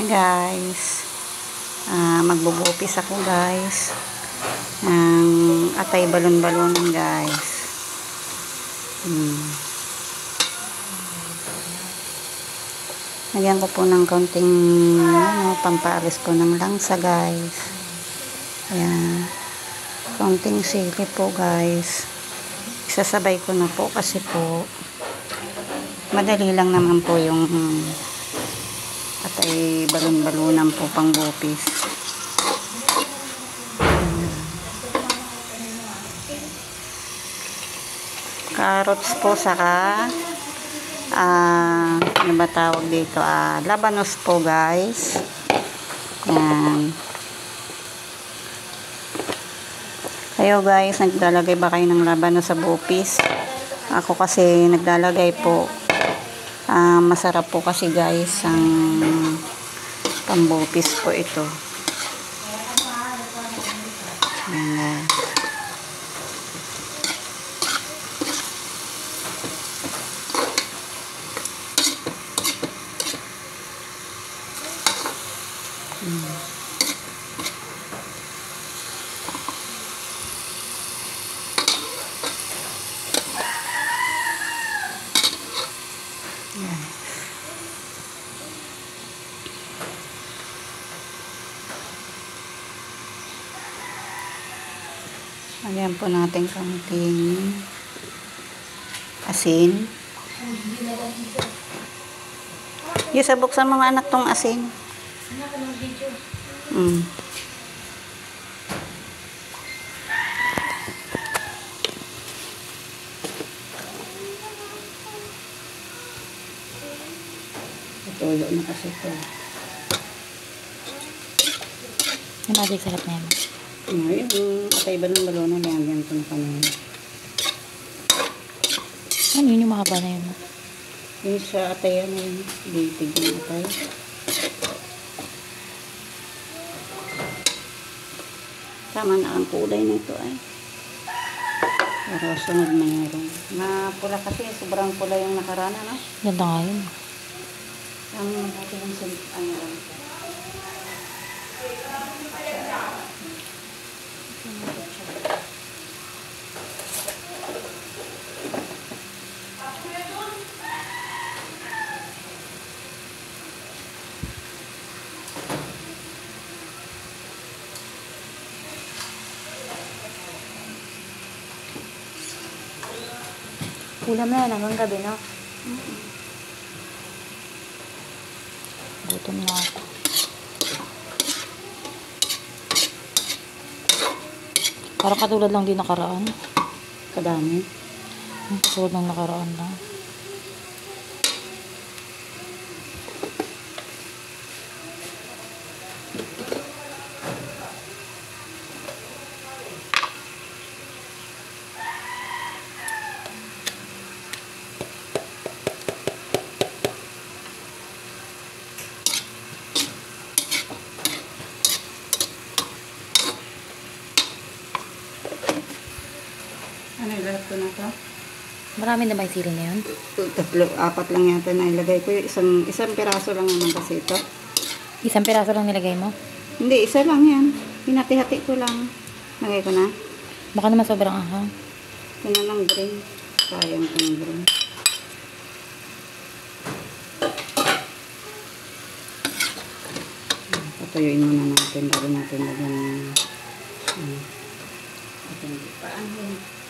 Hey guys, magbubupis ako guys ng atay balon-balonan guys. Lagyan ko po ng kaunting pampaalis po ng langsa guys. Ayan, kaunting sili po guys. Isasabay ko na po kasi po madali lang naman po yung atay balon-balonan po pang bupis. Carrots po saka ano ba tawag dito, labanos po guys. Yan. Kayo guys, naglalagay ba kayo ng labanos sa bupis? Ako kasi naglalagay po. Masarap po kasi guys ang pambupis po ito. Ayan. Lagyan po natin kaunting asin. Yung sabok sa mga anak tong asin. Tulo na kasi ito. Yung magic sarap na yan. Yung atay balon-balonan yan. Ganito na kami. Ano yun yung mahaba na yun? Yung sa atay na yun. Bitig yung atay. Tama na ang kulay nito ay. Pero sunod mayroon. Pula kasi. Sobrang pula yung nakarana, no? Ganda nga yun. Ang mabuti yung ano lang. Ulam na yan hanggang gabi, no? Gutom na ako. Parang katulad lang din nakaraan. Kadami. Katulad lang nakaraan lang. Ano yung lahat ko na ito? Marami na ba yung sili na yun? Tatlo, apat lang yata na ilagay ko. Isang piraso lang naman kasi ito. Isang piraso lang nilagay mo? Hindi, isa lang yan. Hinati-hati ko lang. Lagay ko na. Baka naman sobrang ahang. Ito na lang green. Sayang ito ng green. Patuyuin muna natin bago natin lagyan ng paano yun.